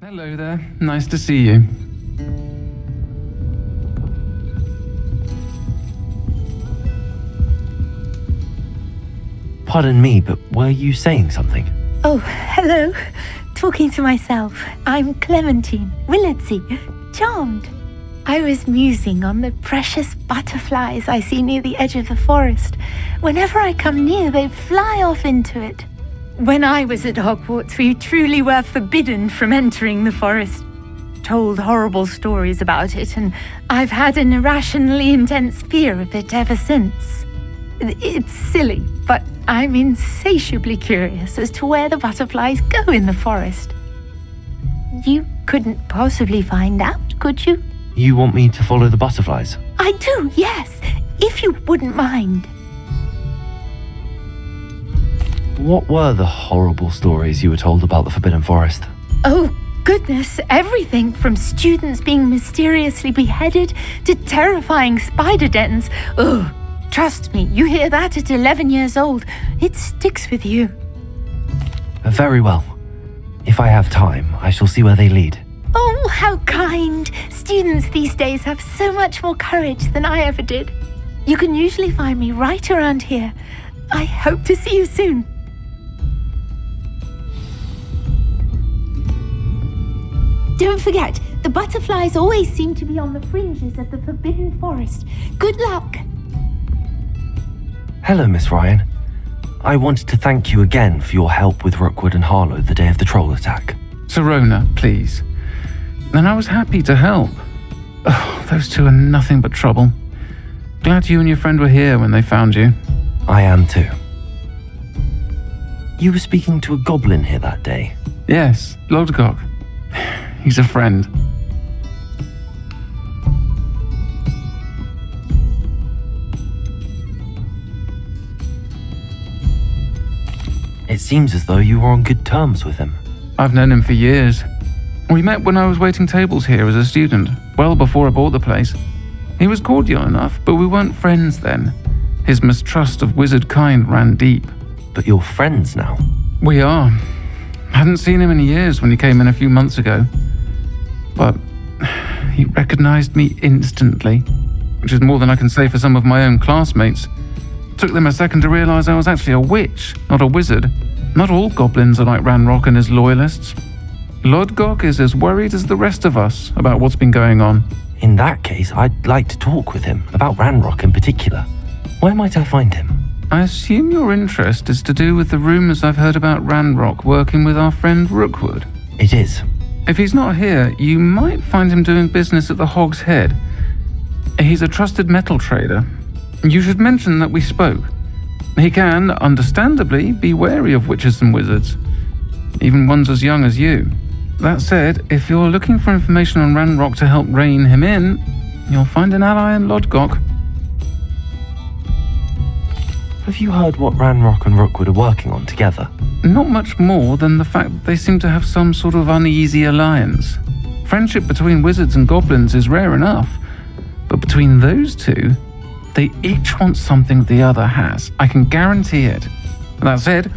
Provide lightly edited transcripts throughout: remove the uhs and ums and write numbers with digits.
Hello there. Nice to see you. Pardon me, but were you saying something? Oh, hello. Talking to myself. I'm Clementine Willardsey. Charmed. I was musing on the precious butterflies I see near the edge of the forest. Whenever I come near, they fly off into it. When I was at Hogwarts, we truly were forbidden from entering the forest. Told horrible stories about it, and I've had an irrationally intense fear of it ever since. It's silly, but I'm insatiably curious as to where the butterflies go in the forest. You couldn't possibly find out, could you? You want me to follow the butterflies? I do, yes, if you wouldn't mind. What were the horrible stories you were told about the Forbidden Forest? Oh, goodness, everything from students being mysteriously beheaded to terrifying spider dens. Oh, trust me, you hear that at 11 years old, it sticks with you. Very well. If I have time, I shall see where they lead. Oh, how kind. Students these days have so much more courage than I ever did. You can usually find me right around here. I hope to see you soon. Don't forget, the butterflies always seem to be on the fringes of the Forbidden Forest. Good luck. Hello, Miss Ryan. I wanted to thank you again for your help with Rookwood and Harlow the day of the troll attack. Sirona, please. And I was happy to help. Oh, those two are nothing but trouble. Glad you and your friend were here when they found you. I am too. You were speaking to a goblin here that day? Yes, Lodgok. He's a friend. It seems as though you were on good terms with him. I've known him for years. We met when I was waiting tables here as a student, well before I bought the place. He was cordial enough, but we weren't friends then. His mistrust of wizard kind ran deep. But you're friends now? We are. Hadn't seen him in years when he came in a few months ago. But he recognized me instantly, which is more than I can say for some of my own classmates. Took them a second to realize I was actually a witch, not a wizard. Not all goblins are like Ranrock and his loyalists. Lodgok is as worried as the rest of us about what's been going on. In that case, I'd like to talk with him, about Ranrock in particular. Where might I find him? I assume your interest is to do with the rumors I've heard about Ranrock working with our friend Rookwood. It is. If he's not here, you might find him doing business at the Hog's Head. He's a trusted metal trader. You should mention that we spoke. He can, understandably, be wary of witches and wizards, even ones as young as you. That said, if you're looking for information on Ranrock to help rein him in, you'll find an ally in Lodgok. Have you heard what Ranrock and Rookwood are working on together? Not much more than the fact that they seem to have some sort of uneasy alliance. Friendship between wizards and goblins is rare enough, but between those two, they each want something the other has. I can guarantee it. That said,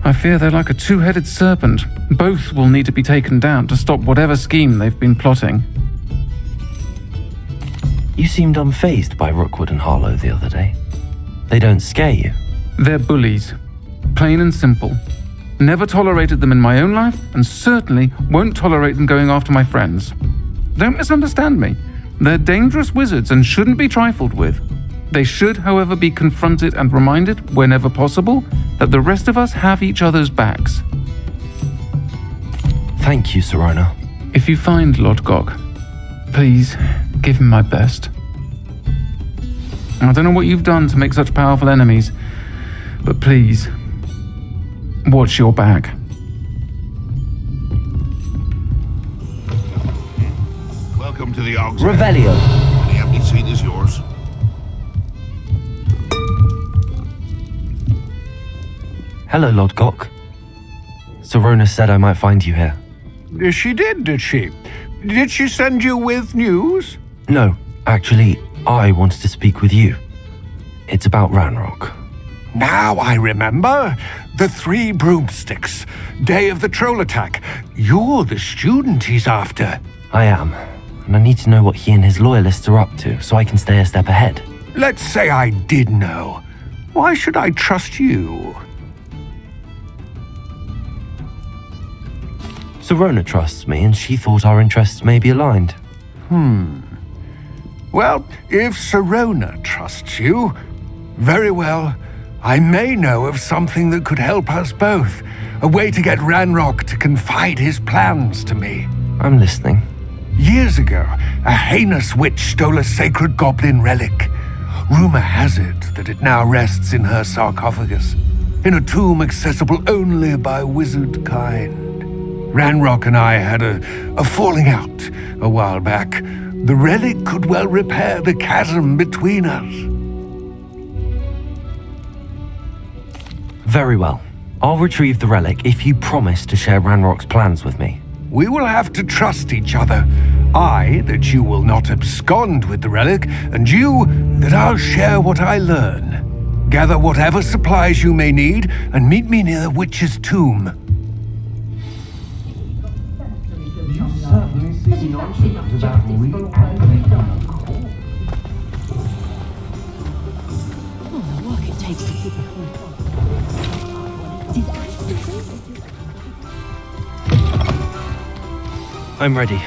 I fear they're like a two-headed serpent. Both will need to be taken down to stop whatever scheme they've been plotting. You seemed unfazed by Rookwood and Harlow the other day. They don't scare you? They're bullies. Plain and simple. Never tolerated them in my own life, and certainly won't tolerate them going after my friends. Don't misunderstand me. They're dangerous wizards and shouldn't be trifled with. They should, however, be confronted and reminded, whenever possible, that the rest of us have each other's backs. Thank you, Sirona. If you find Lodgok, please give him my best. I don't know what you've done to make such powerful enemies, but please, watch your back. Welcome to the Hog's Revelio. The empty seat is yours. Hello, Lodgok. Sirona said I might find you here. She did she? Did she send you with news? No, actually, I wanted to speak with you. It's about Ranrock. Now I remember. The 3 broomsticks. Day of the troll attack. You're the student he's after. I am, and I need to know what he and his loyalists are up to so I can stay a step ahead. Let's say I did know. Why should I trust you? Serona trusts me, and she thought our interests may be aligned. Well, if Serona trusts you, very well. I may know of something that could help us both. A way to get Ranrock to confide his plans to me. I'm listening. Years ago, a heinous witch stole a sacred goblin relic. Rumor has it that it now rests in her sarcophagus, in a tomb accessible only by wizard kind. Ranrock and I had a falling out a while back. The relic could well repair the chasm between us. Very well. I'll retrieve the relic if you promise to share Ranrock's plans with me. We will have to trust each other. I, that you will not abscond with the relic, and you, that I'll share what I learn. Gather whatever supplies you may need, and meet me near the witch's tomb. I'm ready.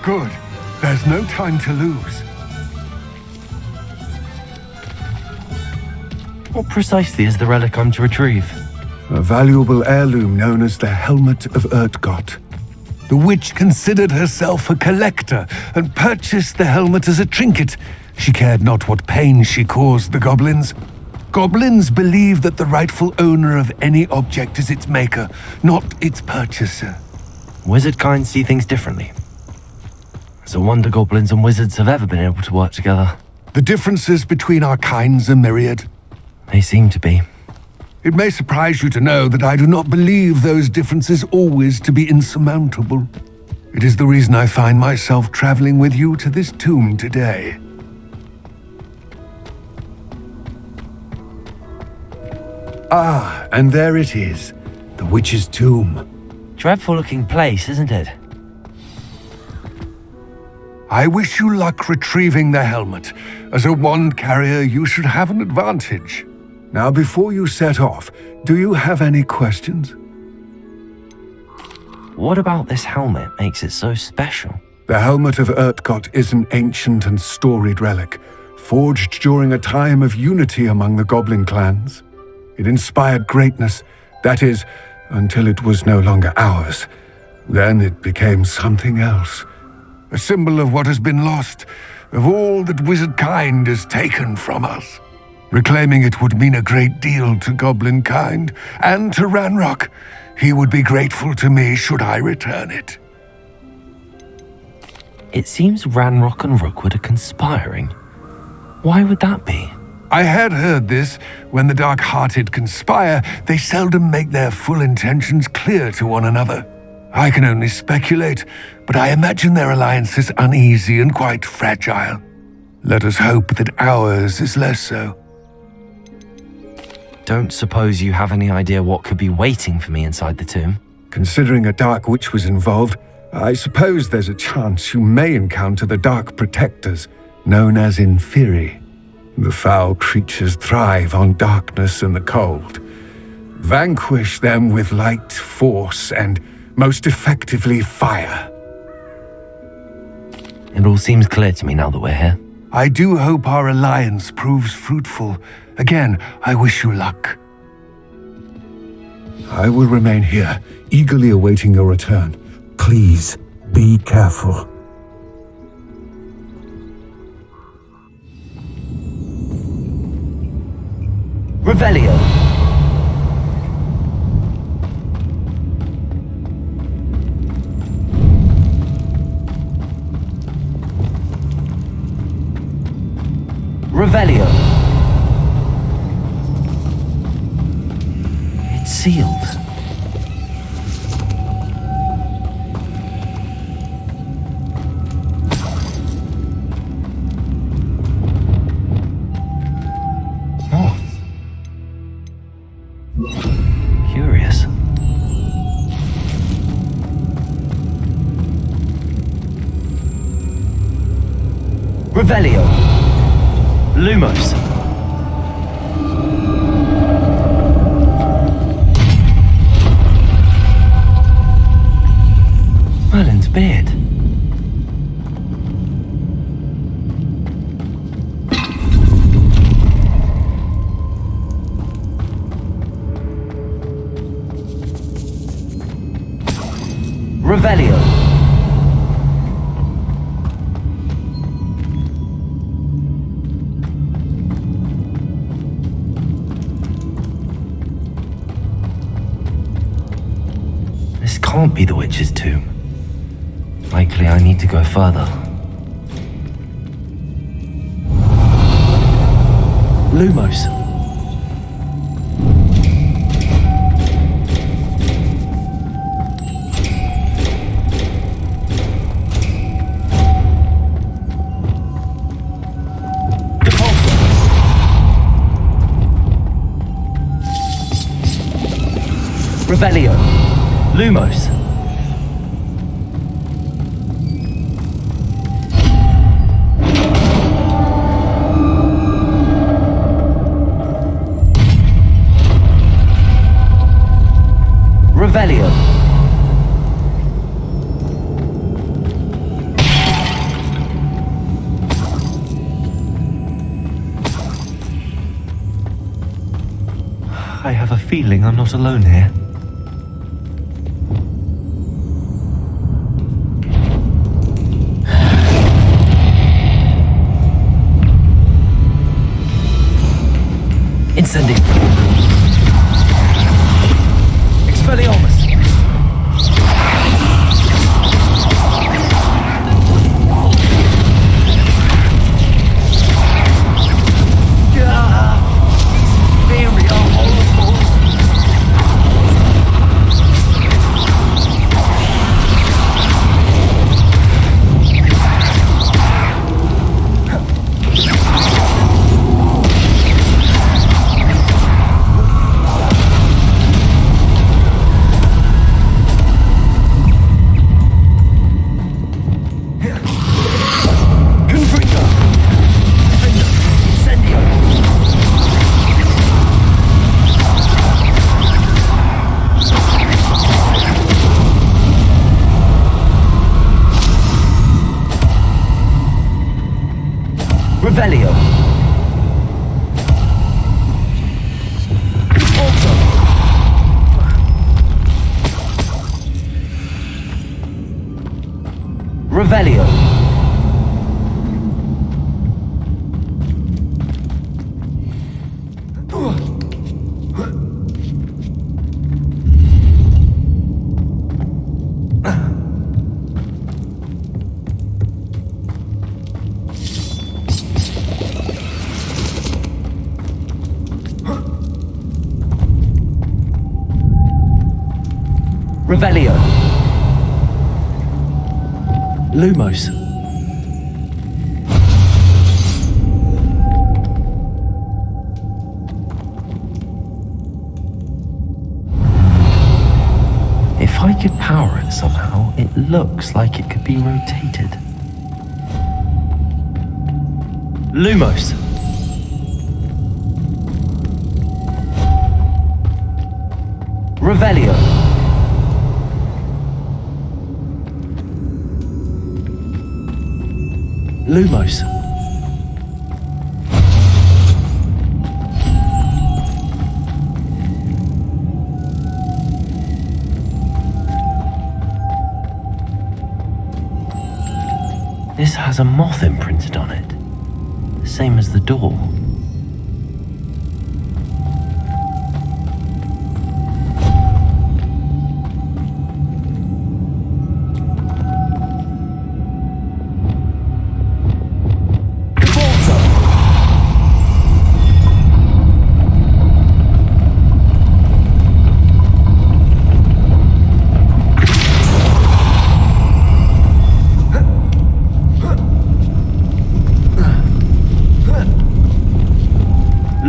Good. There's no time to lose. What precisely is the relic I'm to retrieve? A valuable heirloom known as the Helmet of Urtgott. The witch considered herself a collector and purchased the helmet as a trinket. She cared not what pain she caused the goblins. Goblins believe that the rightful owner of any object is its maker, not its purchaser. Wizard kind see things differently. It's a wonder goblins and wizards have ever been able to work together. The differences between our kinds are myriad. They seem to be. It may surprise you to know that I do not believe those differences always to be insurmountable. It is the reason I find myself traveling with you to this tomb today. Ah, and there it is, the witch's tomb. Dreadful looking place, isn't it? I wish you luck retrieving the helmet. As a wand carrier, you should have an advantage. Now, before you set off, do you have any questions? What about this helmet makes it so special? The Helmet of Urtgott is an ancient and storied relic, forged during a time of unity among the goblin clans. It inspired greatness, that is, until it was no longer ours. Then it became something else. A symbol of what has been lost, of all that wizard kind has taken from us. Reclaiming it would mean a great deal to goblin kind, and to Ranrock. He would be grateful to me should I return it. It seems Ranrock and Rookwood are conspiring. Why would that be? I had heard this. When the dark-hearted conspire, they seldom make their full intentions clear to one another. I can only speculate, but I imagine their alliance is uneasy and quite fragile. Let us hope that ours is less so. Don't suppose you have any idea what could be waiting for me inside the tomb? Considering a dark witch was involved, I suppose there's a chance you may encounter the Dark Protectors, known as Inferi. The foul creatures thrive on darkness and the cold. Vanquish them with light, force, and most effectively fire. It all seems clear to me now that we're here. I do hope our alliance proves fruitful. Again, I wish you luck. I will remain here, eagerly awaiting your return. Please, be careful. Revelio! Revelio! It's sealed. Oh, Revelio. Lumos. Merlin's beard. Revelio. This can't be the witch's tomb. Likely I need to go further. Lumos. Revelio. Lumos. Revelio. I have a feeling I'm not alone here. Incendio. Expelliarmus. Revelio. Revelio. Revelio. Lumos. If I could power it somehow, it looks like it could be rotated. Lumos. Revelio. Lumos. This has a moth imprinted on it, the same as the door.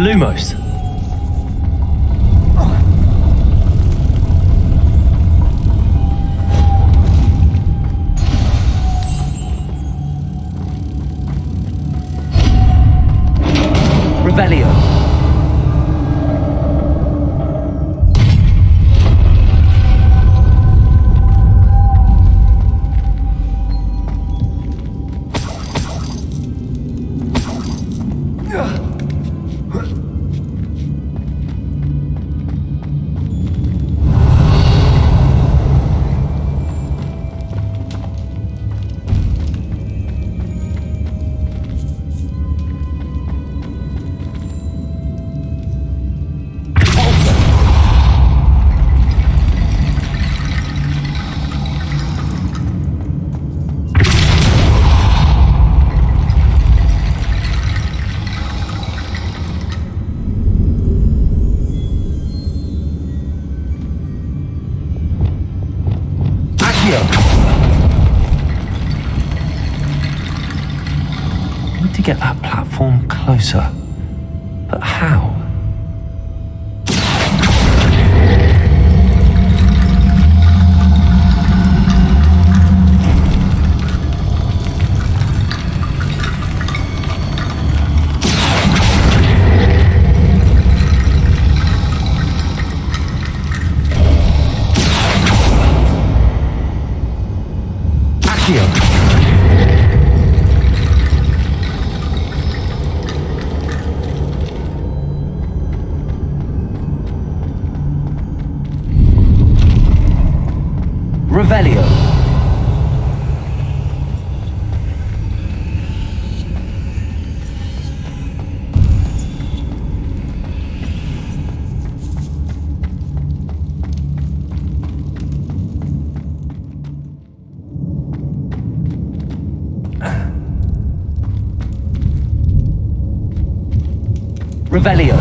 Lumos. to get that platform closer. But how? Revelio. Revelio.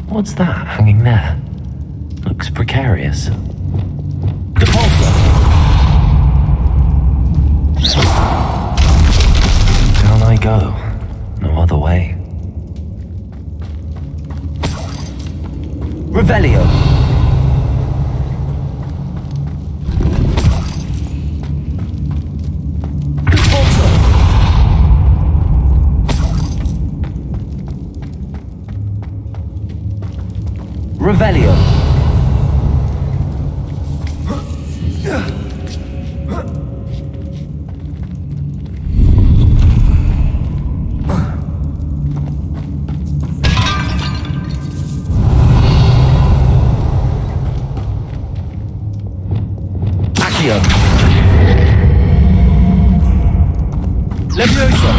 What's that hanging there? Looks precarious. Depulsor! Down I go. No other way. Revelio! Depulsor! Revelio. Accio. Levioso.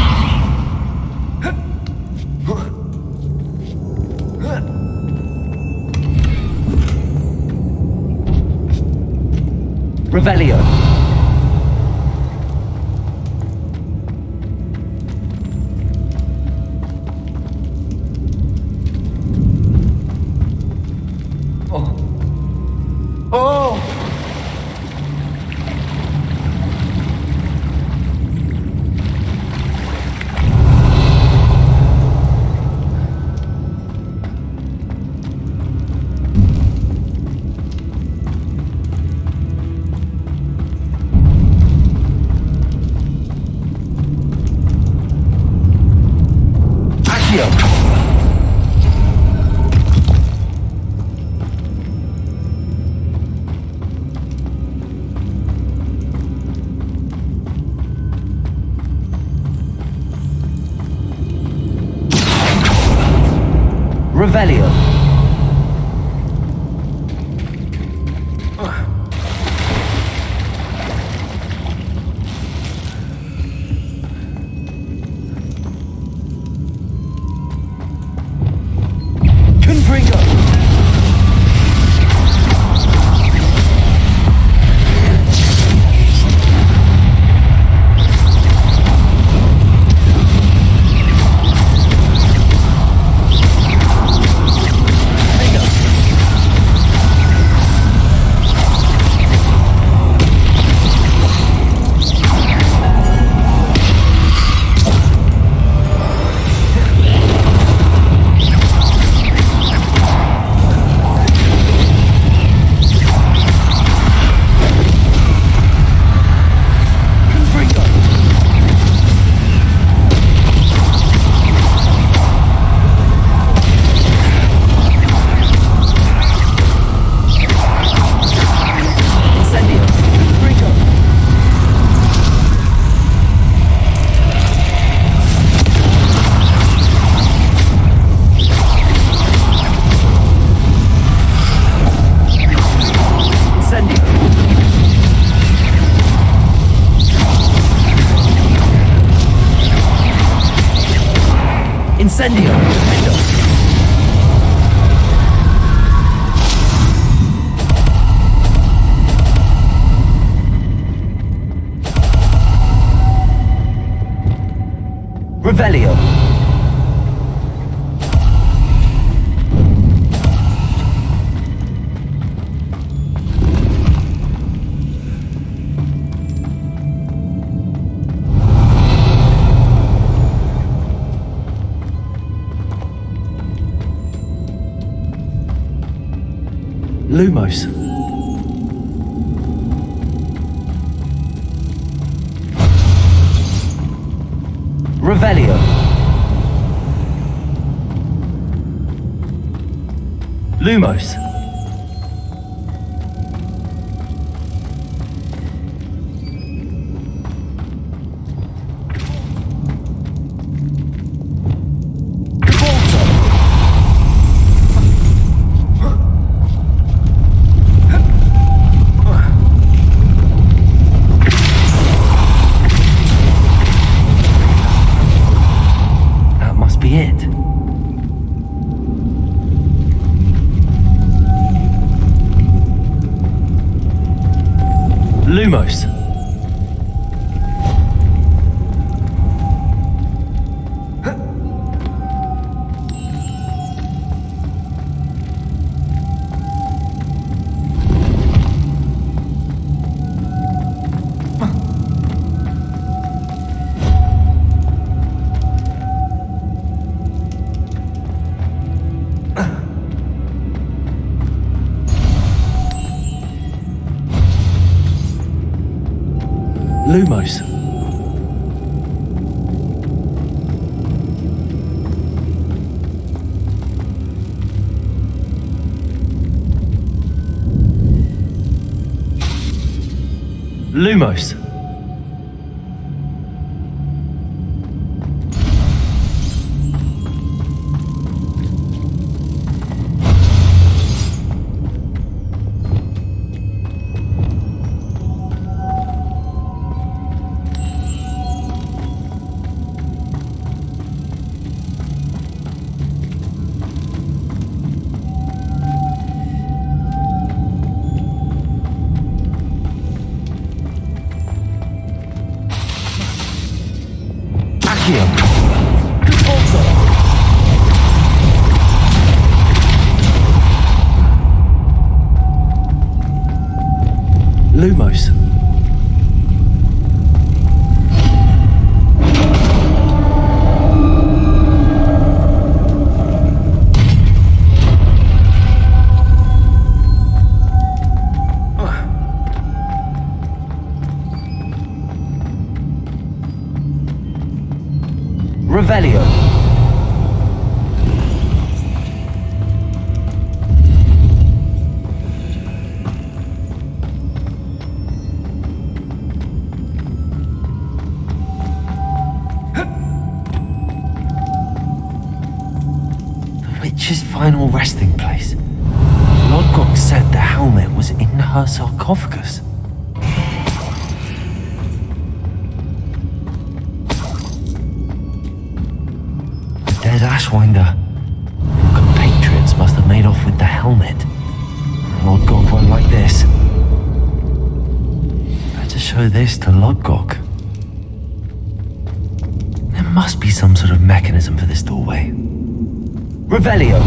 Revelio. Oh. Oh! Revelio. Confringo. Incendio. Revelio. Lumos. Revelio. Lumos. That must be it. Lumos. Lumos. Lumos. Lumos. Revelio. The witch's final resting place. Lodgok said the helmet was in her sarcophagus. Dead Ashwinder. Your compatriots must have made off with the helmet. Lodgok won't like this. Better show this to Lodgok. There must be some sort of mechanism for this doorway. Revelio.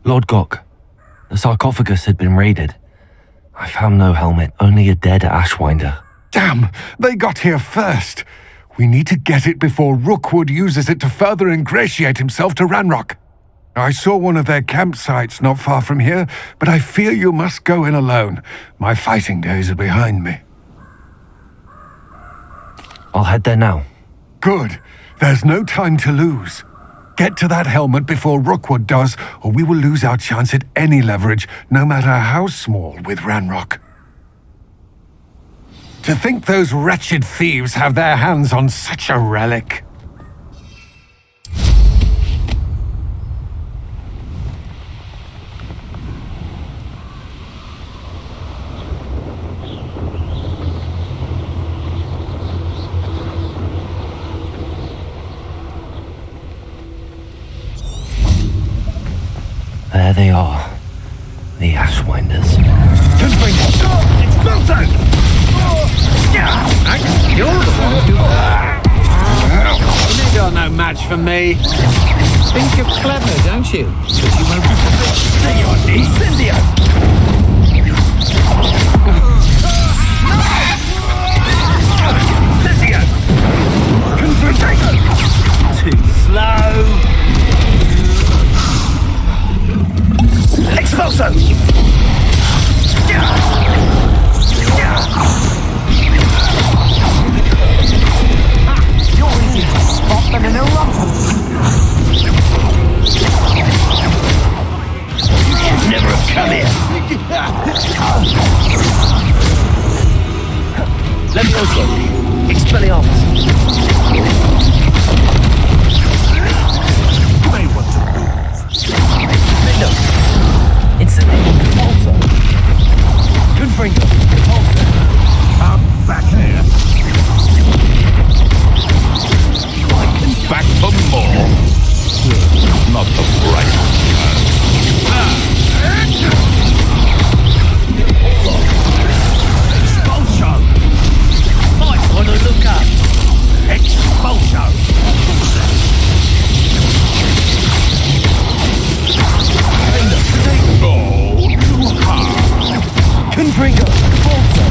Lodgok, the sarcophagus had been raided. I found no helmet, only a dead Ashwinder. Damn! They got here first! We need to get it before Rookwood uses it to further ingratiate himself to Ranrock. I saw one of their campsites not far from here, but I fear you must go in alone. My fighting days are behind me. I'll head there now. Good. There's no time to lose. Get to that helmet before Rookwood does, or we will lose our chance at any leverage, no matter how small, with Ranrock. To think those wretched thieves have their hands on such a relic. There they are, the Ashwinders. You're no match for me. think you're clever, don't you? But you won't be convinced. Incendio! Incendio! Too slow! Expulso! You're easy to spot than an rumble. You should never have come here. Levioso. Expelliarmus. You may want to move. Lindo. Incendio. Repulso. Confringo. Repulso. I'm back here. Back for more. Not the bright. Expulso. Might want to look up. Expulso. Oh, too hard. Confringo. Repulso.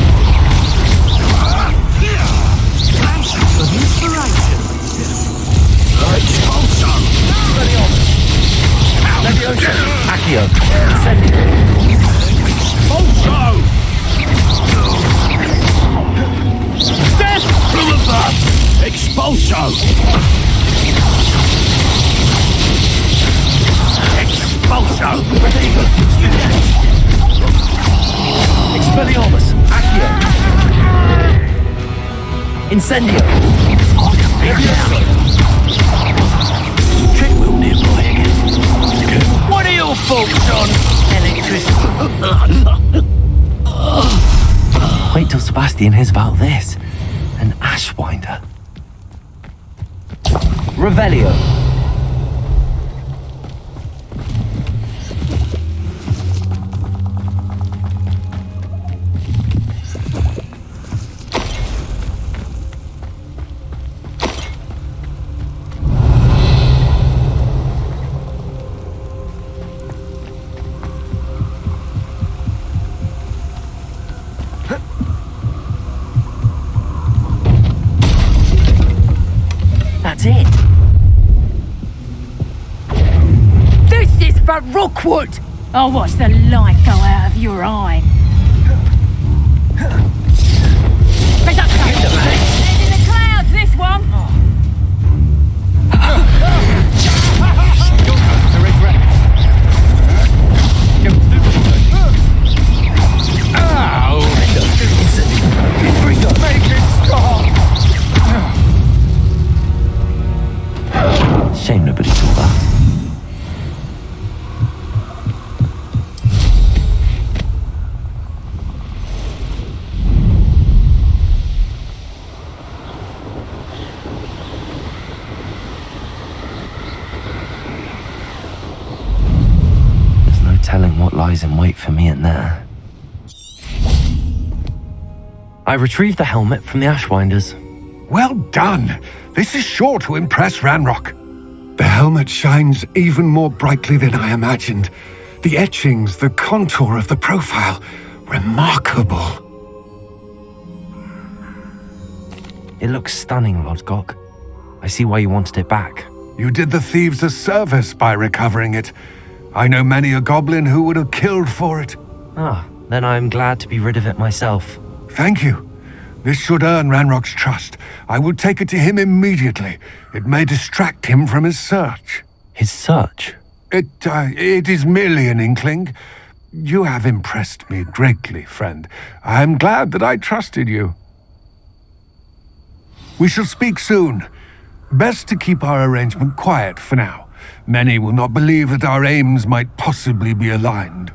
Flashes of inspiration. Expulso. Levioso. Accio. Incendio. Also, Death from above. Expulso. Expulso. Expelliarmus. Accio. Incendio. Levioso. Check wheel nearby again. What are your thoughts on electricity? Wait till Sebastian hears about this. An Ashwinder. Revelio. That's it. This is for Rookwood! I'll watch the light go out of your eye. Reduction! In the clouds, this one! Shame nobody saw that. There's no telling what lies in wait for me in there. I retrieved the helmet from the Ashwinders. Well done. This is sure to impress Ranrock. The helmet shines even more brightly than I imagined. The etchings, the contour of the profile, remarkable. It looks stunning, Lodgok. I see why you wanted it back. You did the thieves a service by recovering it. I know many a goblin who would have killed for it. Ah, then I'm glad to be rid of it myself. Thank you. This should earn Ranrock's trust. I will take it to him immediately. It may distract him from his search. His search? It is merely an inkling. You have impressed me greatly, friend. I am glad that I trusted you. We shall speak soon. Best to keep our arrangement quiet for now. Many will not believe that our aims might possibly be aligned.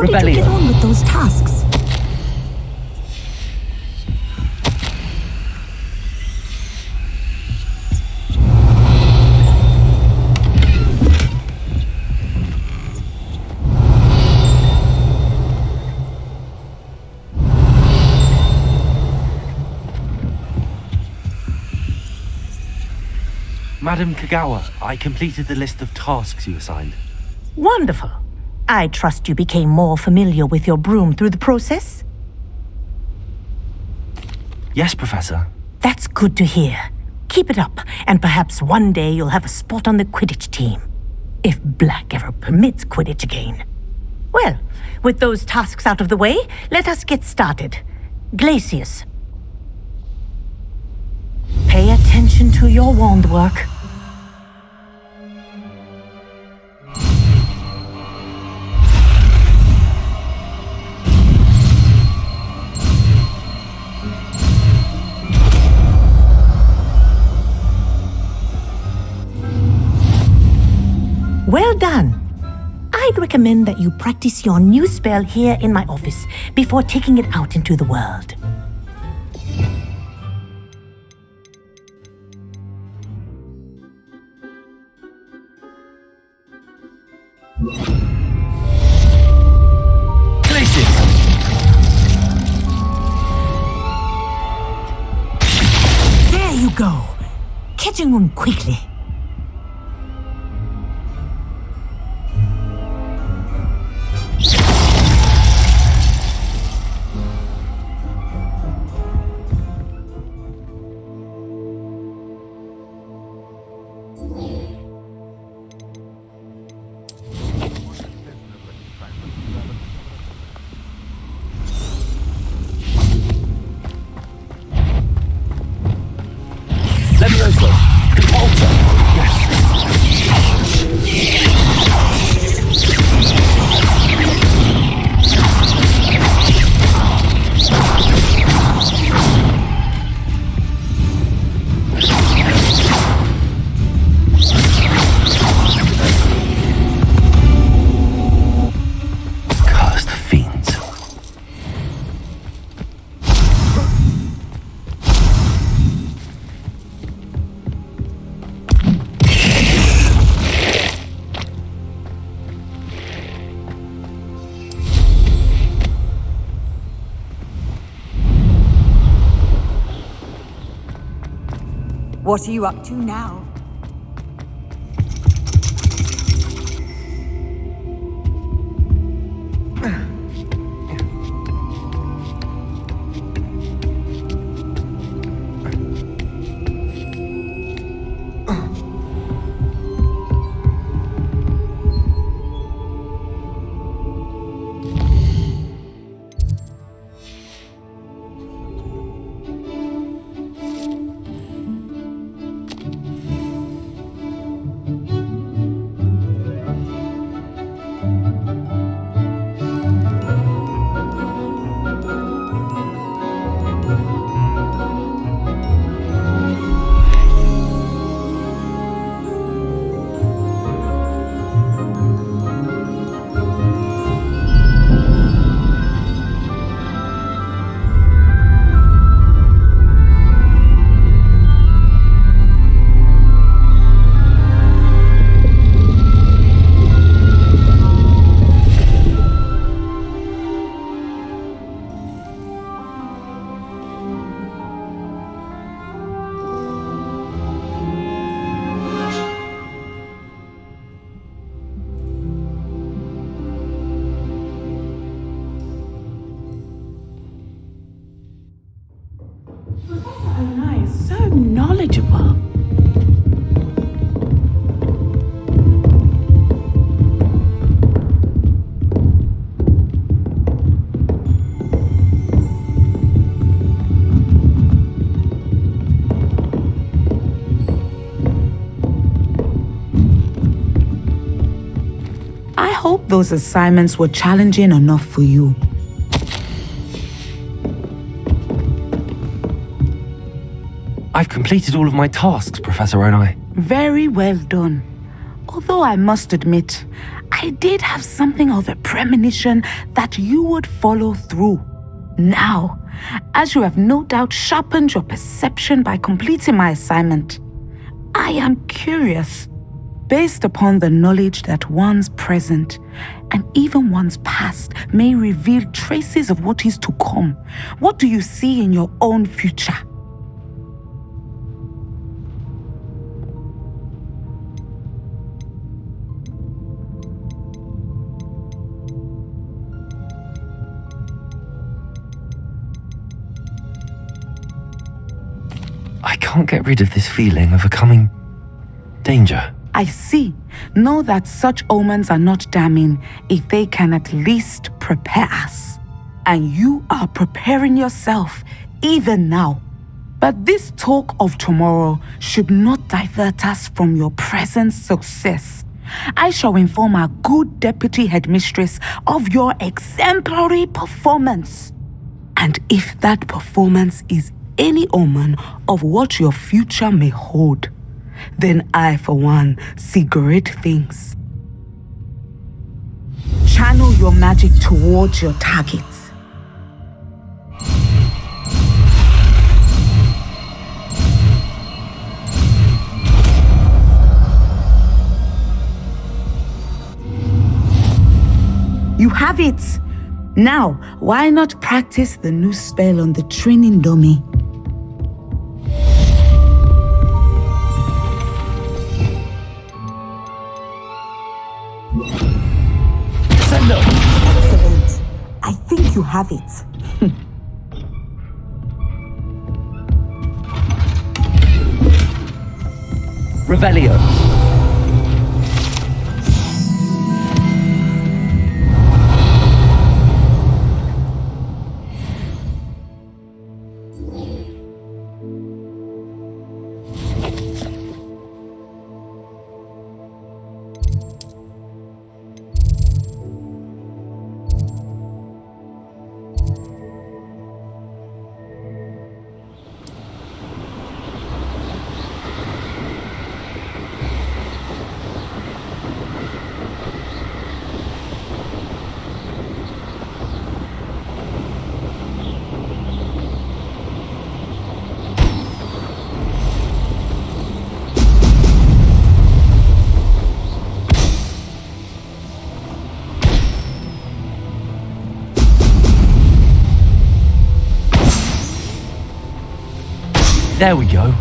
did you Revelio. get on with those tasks? Madam Kagawa, I completed the list of tasks you assigned. Wonderful. I trust you became more familiar with your broom through the process? Yes, Professor. That's good to hear. Keep it up, and perhaps one day you'll have a spot on the Quidditch team. If Black ever permits Quidditch again. Well, with those tasks out of the way, let us get started. Glacius. Pay attention to your wand work. Well done. I'd recommend that you practice your new spell here in my office before taking it out into the world. Glacius! There you go. Catching one quickly. Levioso! Compulsor! Yes! Cursed fiends. What are you up to now? So knowledgeable. I hope those assignments were challenging enough for you. I've completed all of my tasks, Professor Onai. Very well done. Although I must admit, I did have something of a premonition that you would follow through. Now, as you have no doubt sharpened your perception by completing my assignment, I am curious, based upon the knowledge that one's present and even one's past may reveal traces of what is to come. What do you see in your own future? I can't get rid of this feeling of a coming danger. I see. Know that such omens are not damning if they can at least prepare us. And you are preparing yourself even now. But this talk of tomorrow should not divert us from your present success. I shall inform our good deputy headmistress of your exemplary performance. And if that performance is any omen of what your future may hold, then I, for one, see great things. Channel your magic towards your target. You have it! Now, why not practice the new spell on the training dummy? Excellent. I think you have it. Revelio. There we go.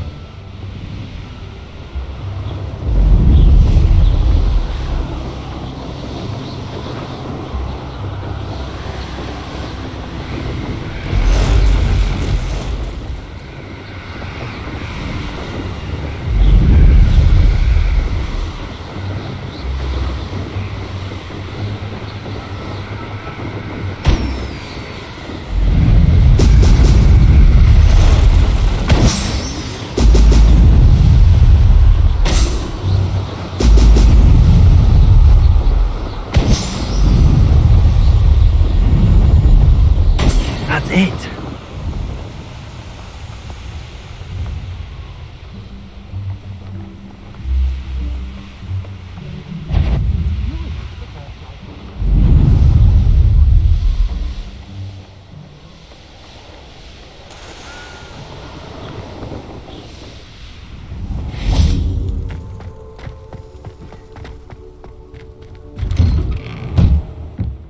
That's it.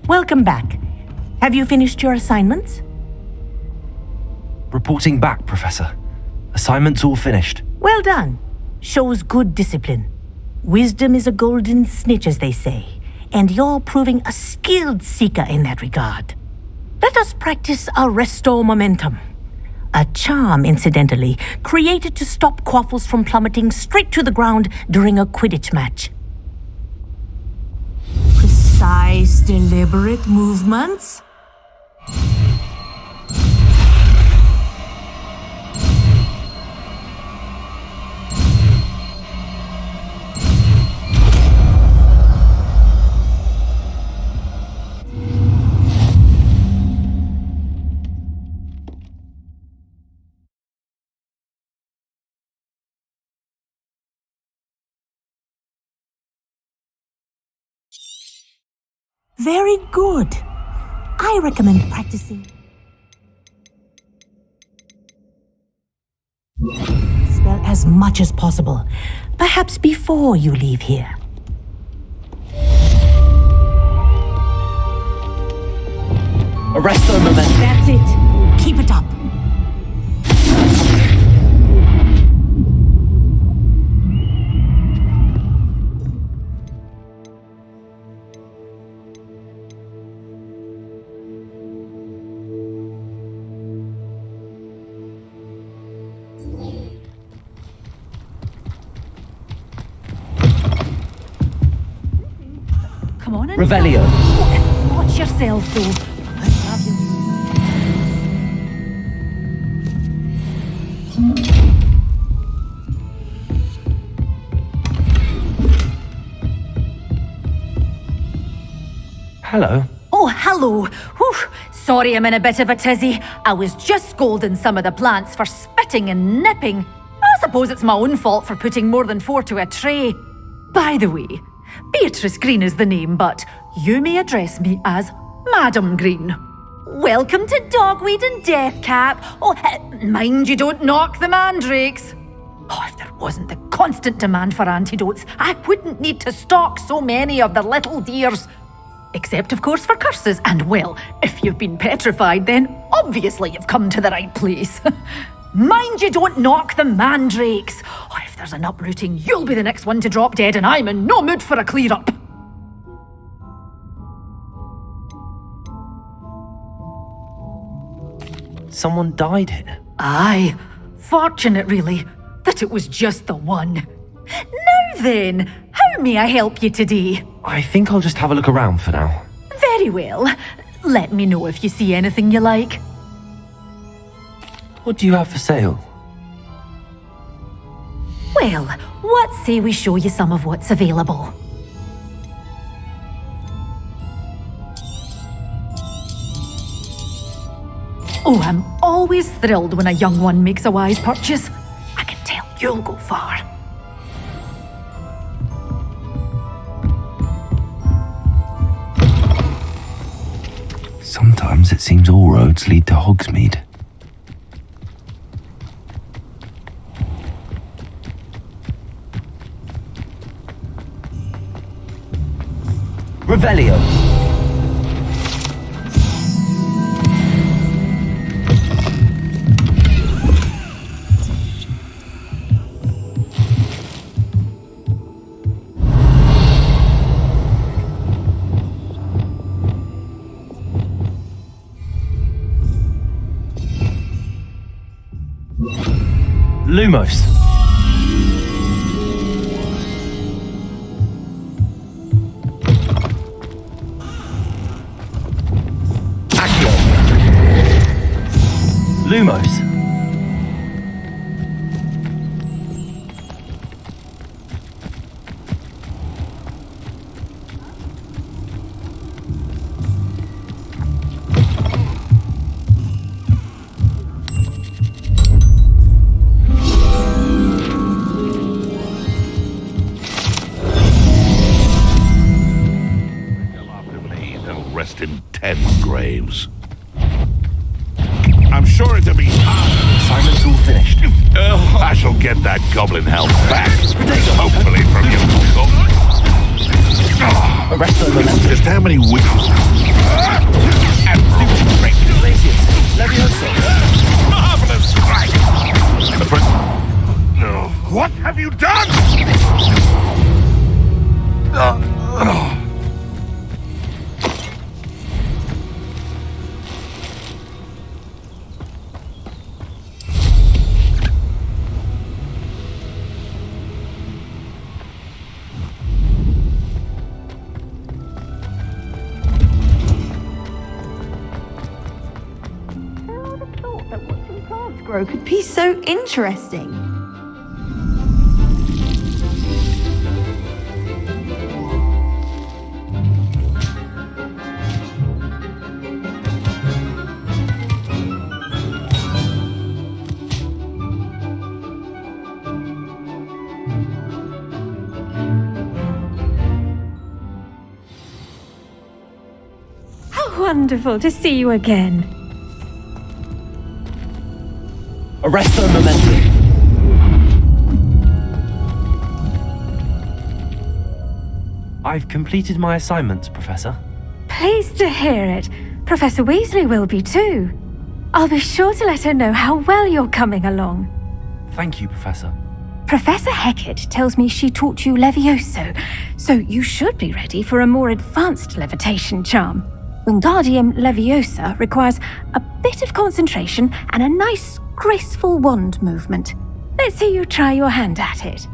Welcome back. Have you finished your assignments? Reporting back, Professor. Assignment's all finished. Well done. Shows good discipline. Wisdom is a golden snitch, as they say, and you're proving a skilled seeker in that regard. Let us practice Arresto Momentum. A charm, incidentally, created to stop quaffles from plummeting straight to the ground during a Quidditch match. Precise, deliberate movements. Very good. I recommend practicing. Spell as much as possible, perhaps before you leave here. Arresto momentum. That's it. Keep it up. Come on in. Revelio. Watch yourself, though. Let's have you. Hello. Oh, hello. Whew. Sorry I'm in a bit of a tizzy. I was just scolding some of the plants for spitting and nipping. I suppose it's my own fault for putting more than 4 to a tray. By the way, Beatrice Green is the name, but you may address me as Madam Green. Welcome to Dogweed and Deathcap. Oh, mind you don't knock the mandrakes. Oh, if there wasn't the constant demand for antidotes, I wouldn't need to stock so many of the little dears. Except, of course, for curses. And, well, if you've been petrified, then obviously you've come to the right place. Mind you don't knock the mandrakes. Oh, if there's an uprooting, you'll be the next one to drop dead, and I'm in no mood for a clear-up. Someone died here. Aye. Fortunate, really, that it was just the one. Now then, how may I help you today? I think I'll just have a look around for now. Very well. Let me know if you see anything you like. What do you have for sale? Well, what say we show you some of what's available? Oh, I'm always thrilled when a young one makes a wise purchase. I can tell you'll go far. Sometimes it seems all roads lead to Hogsmeade. Revelio. Lumos. Accio. Lumos. Rest in 10 graves. I'm sure it'll be Assignment's all finished. I shall get that goblin help back. Hopefully from your cook. Arresto momentum. Just how many weeks? And Levioso. marvelous strike. What have you done? Grow could be so interesting. wonderful to see you again. Arresto momentum. I've completed my assignments, Professor. Pleased to hear it. Professor Weasley will be too. I'll be sure to let her know how well you're coming along. Thank you, Professor. Professor Hecat tells me she taught you Levioso, so you should be ready for a more advanced levitation charm. Wingardium Leviosa requires a bit of concentration and a nice, graceful wand movement. Let's see you try your hand at it.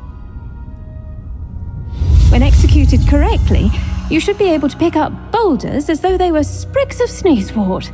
When executed correctly, you should be able to pick up boulders as though they were sprigs of sneezewort.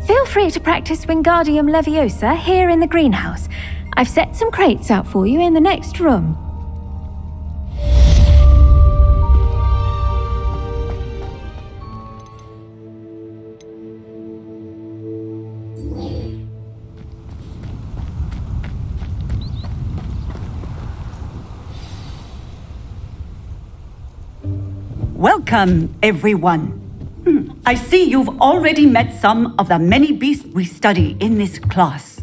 Feel free to practice Wingardium Leviosa here in the greenhouse. I've set some crates out for you in the next room. Welcome, everyone. I see you've already met some of the many beasts we study in this class.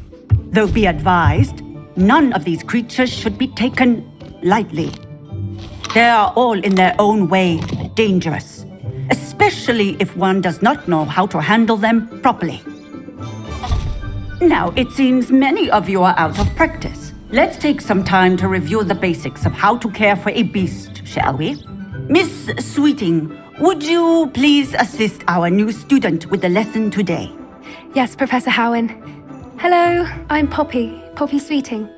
Though be advised, none of these creatures should be taken lightly. They are all in their own way dangerous, especially if one does not know how to handle them properly. Now, it seems many of you are out of practice. Let's take some time to review the basics of how to care for a beast, shall we? Miss Sweeting, would you please assist our new student with the lesson today? Yes, Professor Howen. Hello, I'm Poppy Sweeting.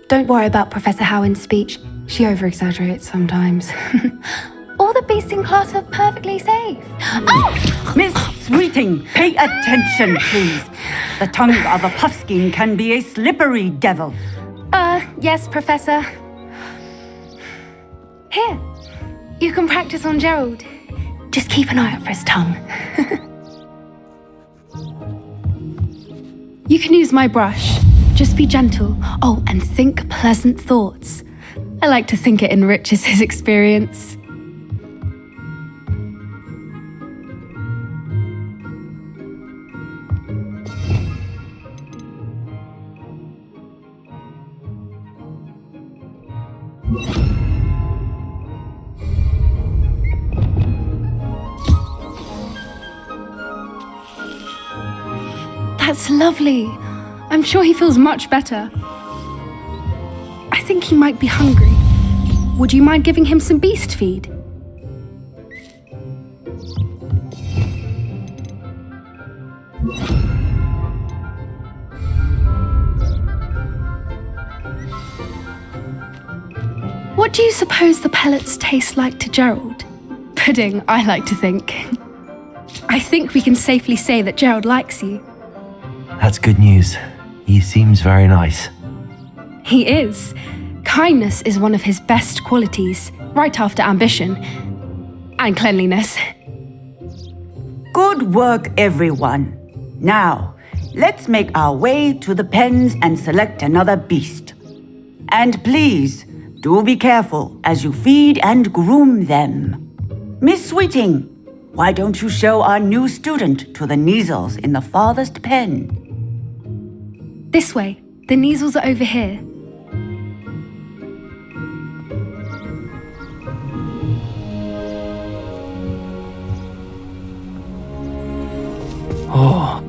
Don't worry about Professor Howen's speech. She over-exaggerates sometimes. All the beasts in class are perfectly safe. Oh! Miss Sweeting, pay attention, please. The tongue of a puffskein can be a slippery devil. Yes, Professor. Here, you can practice on Gerald. Just keep an eye out for his tongue. You can use my brush. Just be gentle. Oh, and think pleasant thoughts. I like to think it enriches his experience. That's lovely. I'm sure he feels much better. I think he might be hungry. Would you mind giving him some beast feed? What do you suppose the pellets taste like to Gerald? Pudding, I like to think. I think we can safely say that Gerald likes you. That's good news. He seems very nice. He is. Kindness is one of his best qualities, right after ambition. And cleanliness. Good work, everyone. Now, let's make our way to the pens and select another beast. And please, do be careful as you feed and groom them. Miss Sweeting, why don't you show our new student to the Neasels in the farthest pen? This way. The Neasels are over here. Oh,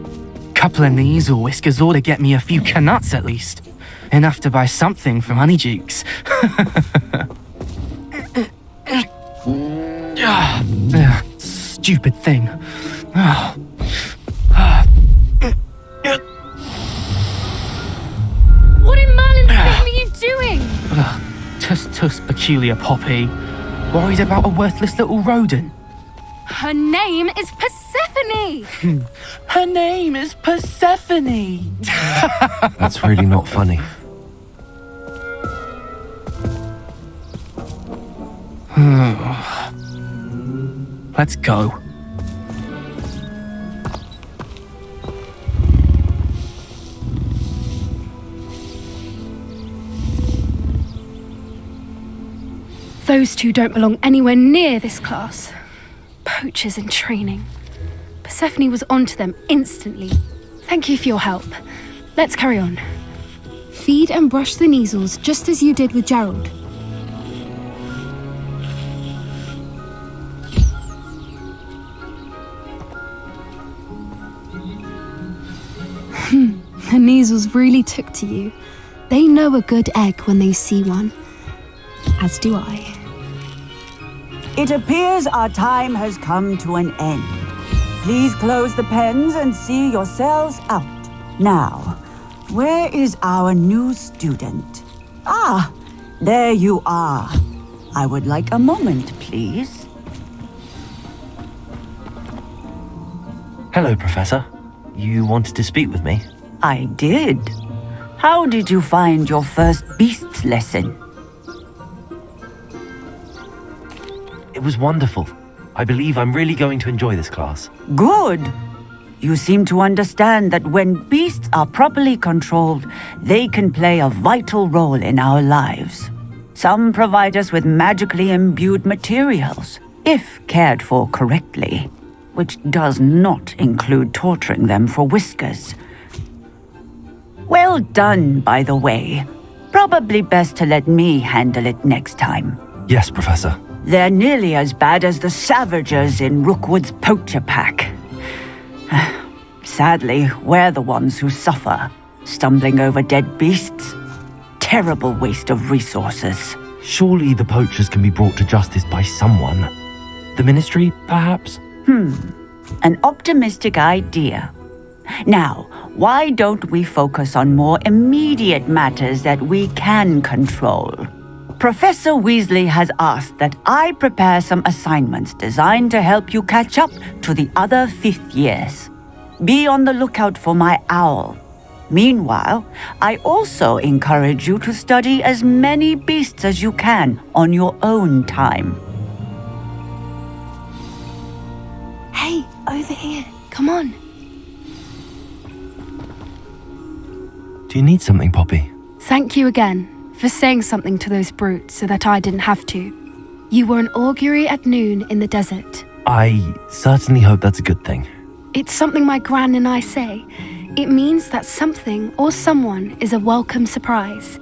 couple of Neasel whiskers ought to get me a few canuts at least. Enough to buy something from Honeydukes. Stupid thing. What in Merlin's name are you doing? Tuss, peculiar Poppy. Worried about a worthless little rodent? Her name is Persephone! Her name is Persephone! That's really not funny. Let's go. Those two don't belong anywhere near this class. Poachers in training. Persephone was onto them instantly. Thank you for your help. Let's carry on. Feed and brush the measles just as you did with Gerald. The measles really took to you. They know a good egg when they see one. As do I. It appears our time has come to an end. Please close the pens and see yourselves out. Now, where is our new student? Ah, there you are. I would like a moment, please. Hello, Professor. You wanted to speak with me? I did. How did you find your first beasts lesson? It was wonderful. I believe I'm really going to enjoy this class. Good. You seem to understand that when beasts are properly controlled, they can play a vital role in our lives. Some provide us with magically imbued materials, if cared for correctly, which does not include torturing them for whiskers. Well done, by the way. Probably best to let me handle it next time. Yes, Professor. They're nearly as bad as the Savagers in Rookwood's poacher pack. Sadly, we're the ones who suffer, stumbling over dead beasts. Terrible waste of resources. Surely the poachers can be brought to justice by someone. The Ministry, perhaps? An optimistic idea. Now, why don't we focus on more immediate matters that we can control? Professor Weasley has asked that I prepare some assignments designed to help you catch up to the other 5th years. Be on the lookout for my owl. Meanwhile, I also encourage you to study as many beasts as you can on your own time. Hey, over here. Come on. Do you need something, Poppy? Thank you again for saying something to those brutes so that I didn't have to. You were an augury at noon in the desert. I certainly hope that's a good thing. It's something my gran and I say. It means that something or someone is a welcome surprise.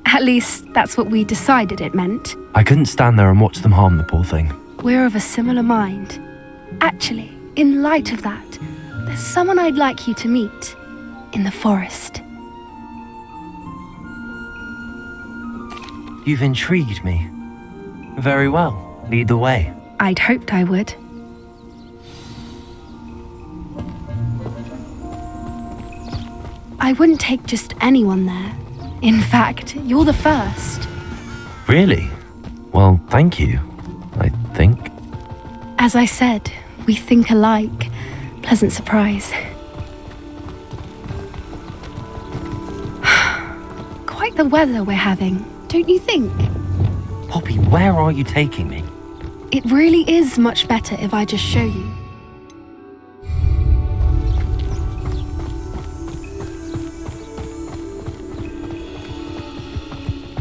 At least, that's what we decided it meant. I couldn't stand there and watch them harm the poor thing. We're of a similar mind. Actually, in light of that, there's someone I'd like you to meet in the forest. You've intrigued me. Very well. Lead the way. I'd hoped I would. I wouldn't take just anyone there. In fact, you're the first. Really? Well, thank you, I think. As I said, we think alike. Pleasant surprise. Quite the weather we're having, don't you think? Poppy, where are you taking me? It really is much better if I just show you.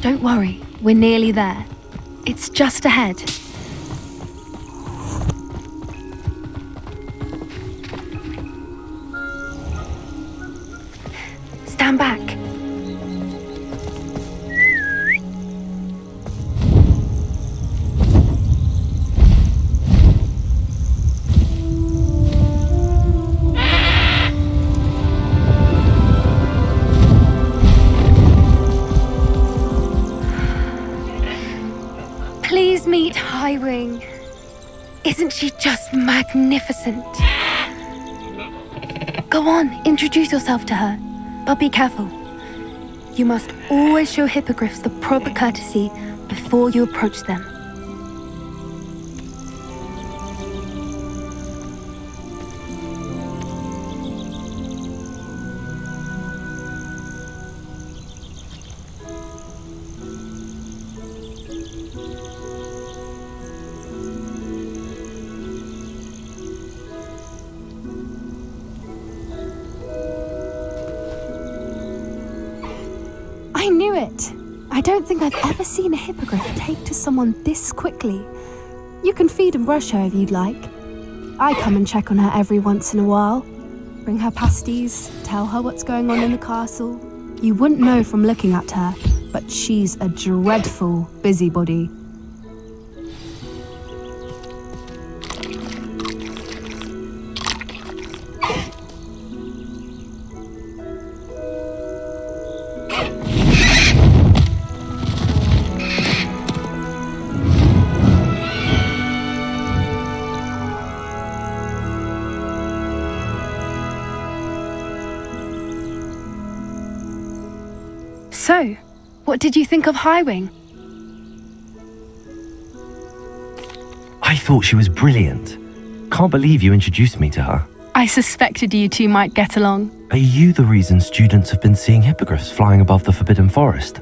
Don't worry, we're nearly there. It's just ahead. Stand back. Please meet Highwing. Isn't she just magnificent? Go on, introduce yourself to her. But be careful. You must always show hippogriffs the proper courtesy before you approach them. I knew it! I don't think I've ever seen a hippogriff take to someone this quickly. You can feed and brush her if you'd like. I come and check on her every once in a while. Bring her pasties, tell her what's going on in the castle. You wouldn't know from looking at her, but she's a dreadful busybody. So, what did you think of Highwing? I thought she was brilliant. Can't believe you introduced me to her. I suspected you two might get along. Are you the reason students have been seeing hippogriffs flying above the Forbidden Forest?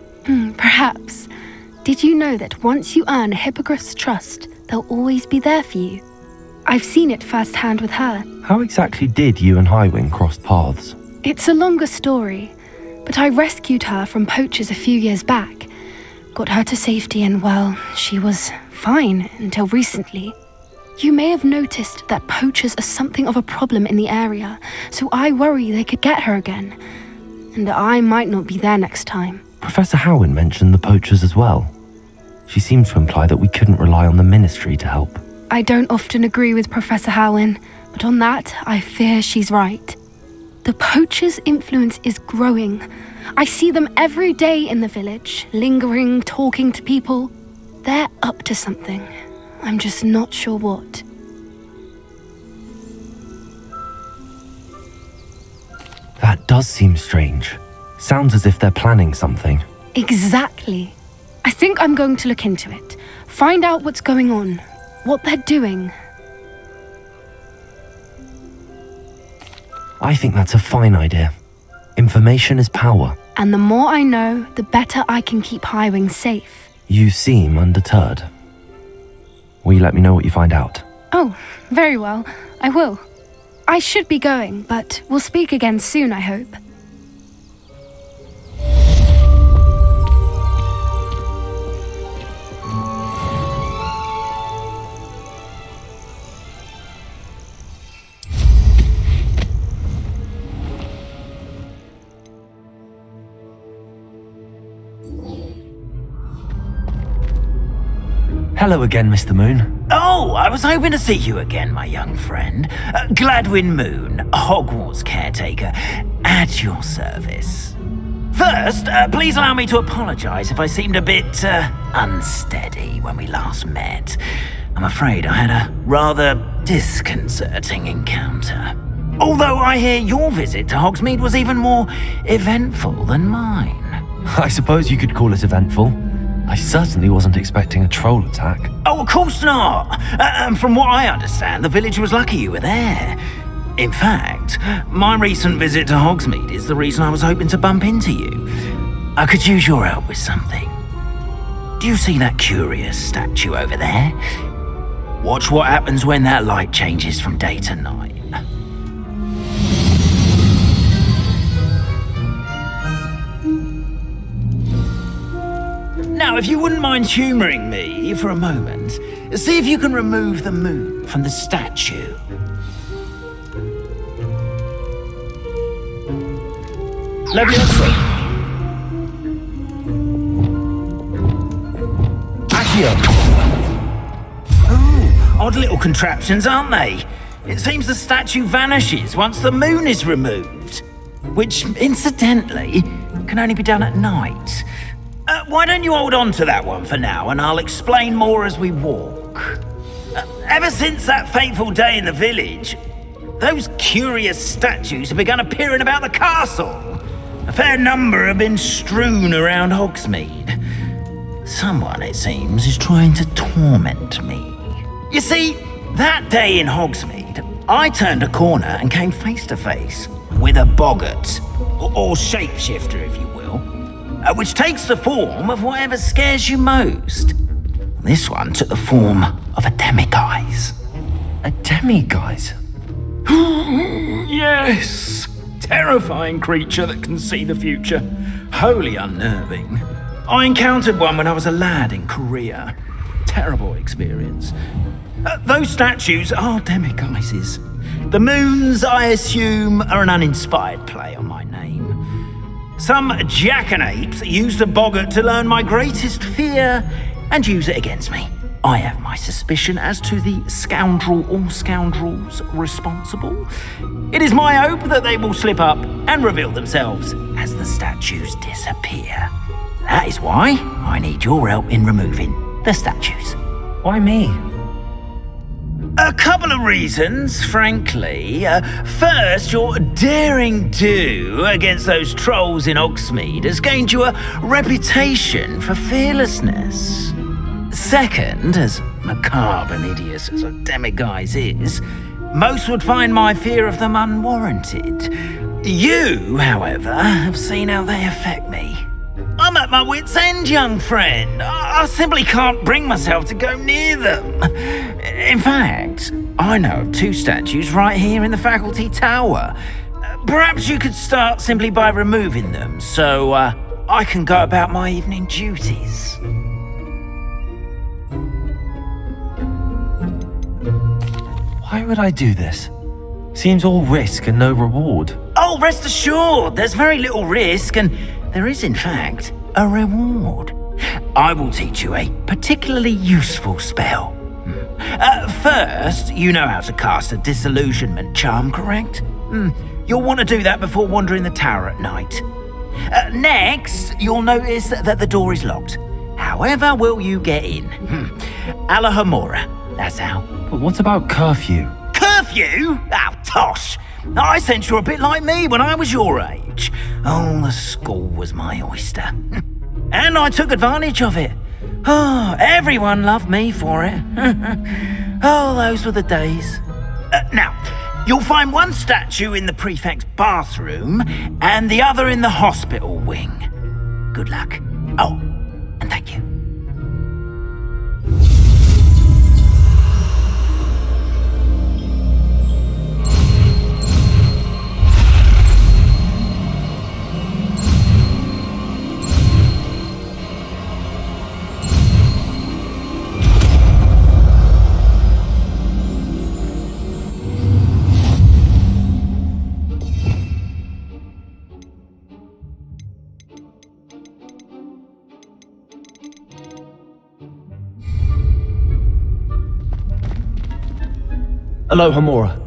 Perhaps. Did you know that once you earn a hippogriff's trust, they'll always be there for you? I've seen it firsthand with her. How exactly did you and Highwing cross paths? It's a longer story, but I rescued her from poachers a few years back. Got her to safety and, well, she was fine until recently. You may have noticed that poachers are something of a problem in the area, so I worry they could get her again. And I might not be there next time. Professor Howin mentioned the poachers as well. She seemed to imply that we couldn't rely on the ministry to help. I don't often agree with Professor Howin, but on that, I fear she's right. The poachers' influence is growing. I see them every day in the village, lingering, talking to people. They're up to something. I'm just not sure what. That does seem strange. Sounds as if they're planning something. Exactly. I think I'm going to look into it. Find out what's going on, what they're doing. I think that's a fine idea. Information is power. And the more I know, the better I can keep Highwing safe. You seem undeterred. Will you let me know what you find out? Oh, very well. I will. I should be going, but we'll speak again soon, I hope. Hello again, Mr. Moon. Oh, I was hoping to see you again, my young friend. Gladwin Moon, Hogwarts caretaker, at your service. First, please allow me to apologize if I seemed a bit unsteady when we last met. I'm afraid I had a rather disconcerting encounter. Although I hear your visit to Hogsmeade was even more eventful than mine. I suppose you could call it eventful. I certainly wasn't expecting a troll attack. Oh, of course not. And from what I understand, the village was lucky you were there. In fact, my recent visit to Hogsmeade is the reason I was hoping to bump into you. I could use your help with something. Do you see that curious statue over there? Watch what happens when that light changes from day to night. Now, if you wouldn't mind humouring me for a moment, see if you can remove the moon from the statue. Leviosa. Accio. Oh, odd little contraptions, aren't they? It seems the statue vanishes once the moon is removed, which, incidentally, can only be done at night. Why don't you hold on to that one for now, and I'll explain more as we walk. Ever since that fateful day in the village, those curious statues have begun appearing about the castle. A fair number have been strewn around Hogsmeade. Someone, it seems, is trying to torment me. You see, that day in Hogsmeade, I turned a corner and came face to face with a boggart, or shapeshifter, if you will, which takes the form of whatever scares you most. This one took the form of a demiguise. A demiguise? Yes! Terrifying creature that can see the future. Wholly unnerving. I encountered one when I was a lad in Korea. Terrible experience. Those statues are demiguises. The moons, I assume, are an uninspired play on my name. Some jackanapes used a boggart to learn my greatest fear and use it against me. I have my suspicion as to the scoundrel or scoundrels responsible. It is my hope that they will slip up and reveal themselves as the statues disappear. That is why I need your help in removing the statues. Why me? A couple of reasons, frankly. First, your daring do against those trolls in Hogsmeade has gained you a reputation for fearlessness. Second, as macabre and hideous as a demiguise is, most would find my fear of them unwarranted. You, however, have seen how they affect me. I'm at my wit's end, young friend. I simply can't bring myself to go near them. In fact, I know of 2 statues right here in the faculty tower. Perhaps you could start simply by removing them, so I can go about my evening duties. Why would I do this? Seems all risk and no reward. Oh, rest assured, there's very little risk, and there is, in fact, a reward. I will teach you a particularly useful spell. First, you know how to cast a disillusionment charm, correct? You'll want to do that before wandering the tower at night. Next, you'll notice that the door is locked. However will you get in? Alahomora, that's how. But what about curfew? Curfew? Oh, tosh. I sense you're a bit like me when I was your age. Oh, the school was my oyster. And I took advantage of it. Oh, everyone loved me for it. Oh, those were the days. Now, you'll find one statue in the prefect's bathroom and the other in the hospital wing. Good luck. Oh, and thank you. Alohomora.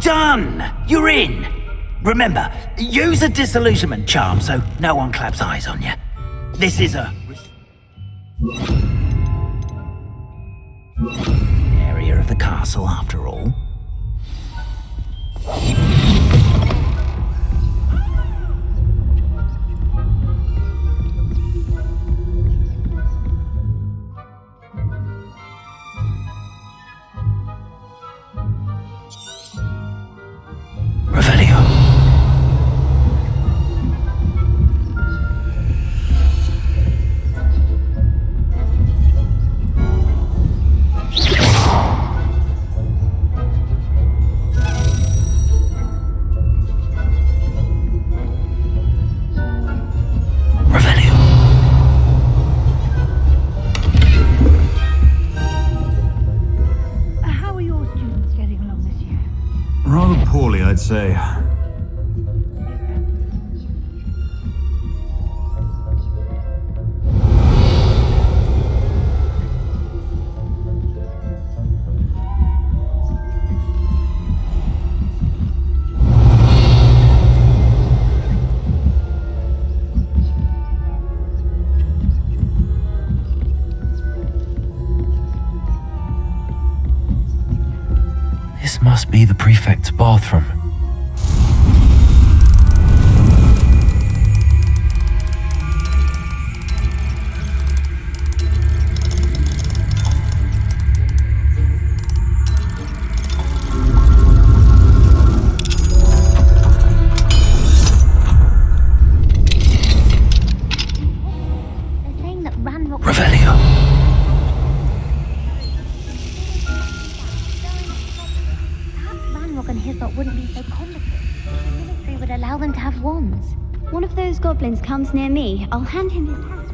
Done! You're in! Remember, use a disillusionment charm so no one claps eyes on you. This is a area of the castle, after all. Rather poorly, I'd say. This must be the prefect's bathroom. Revelio. Ranrock and his lot wouldn't be so complicated. The military would allow them to have wands. One of those goblins comes near me, I'll hand him his hat.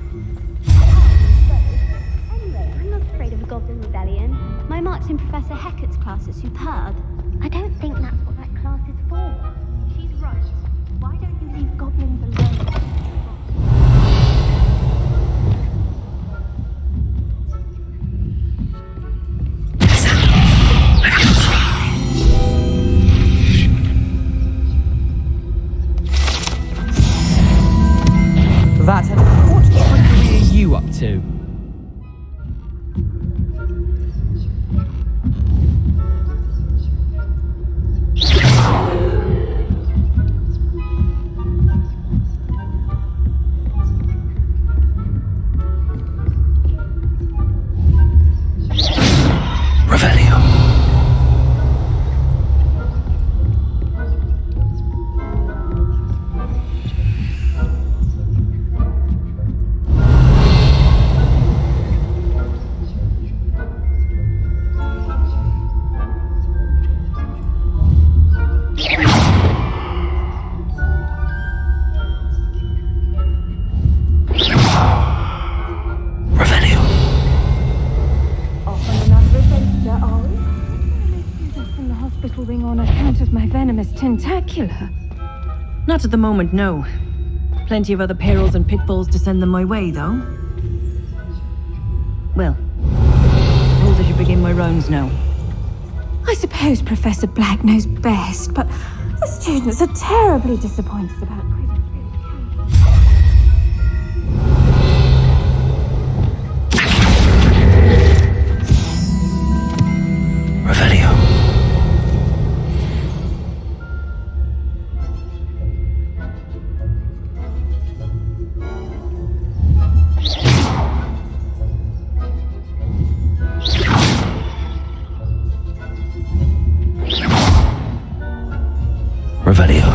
Anyway, I'm not afraid of a goblin rebellion. My marks in Professor Hecat's class are superb. I don't think that's what that class is for. She's right. Why don't you leave goblins alone? That what trickery are you up to? Revelio. From the hospital ring on account of my venomous tentacular. Not at the moment, no. Plenty of other perils and pitfalls to send them my way, though. Well, suppose I should begin my rounds now. I suppose Professor Black knows best, but the students are terribly disappointed about Revelio. Revelio.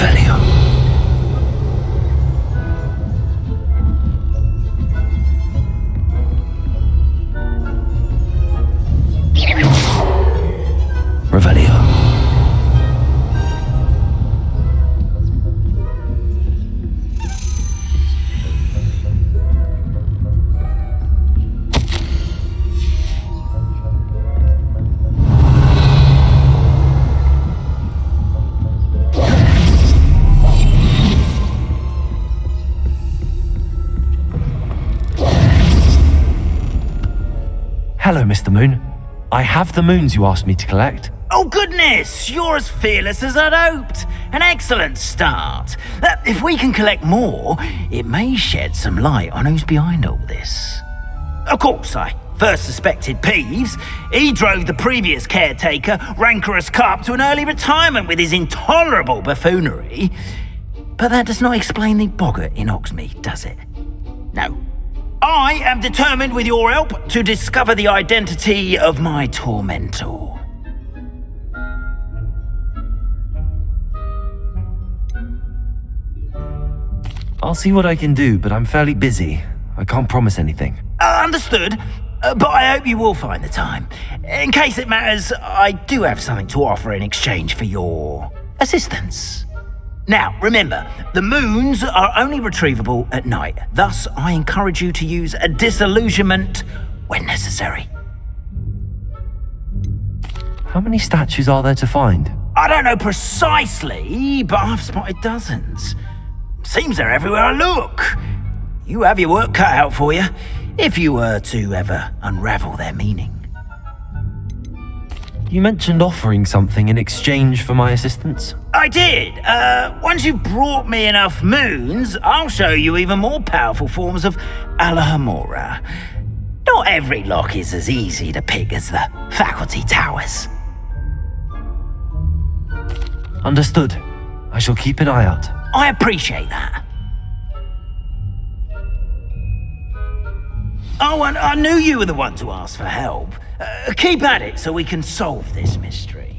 Revelio. Revelio. Hello, Mr. Moon. I have the moons you asked me to collect. Oh goodness, you're as fearless as I'd hoped. An excellent start. If we can collect more, it may shed some light on who's behind all this. Of course, I first suspected Peeves. He drove the previous caretaker, Rancorous Carp, to an early retirement with his intolerable buffoonery. But that does not explain the boggart in Hogsmeade, does it? No. I am determined, with your help, to discover the identity of my tormentor. I'll see what I can do, but I'm fairly busy. I can't promise anything. Understood. But I hope you will find the time. In case it matters, I do have something to offer in exchange for your assistance. Now, remember, the moons are only retrievable at night. Thus, I encourage you to use a disillusionment when necessary. How many statues are there to find? I don't know precisely, but I've spotted dozens. Seems they're everywhere I look. You have your work cut out for you, if you were to ever unravel their meaning. You mentioned offering something in exchange for my assistance? I did. Once you've brought me enough moons, I'll show you even more powerful forms of Alohomora. Not every lock is as easy to pick as the faculty towers. Understood. I shall keep an eye out. I appreciate that. Oh, and I knew you were the one to ask for help. Keep at it so we can solve this mystery.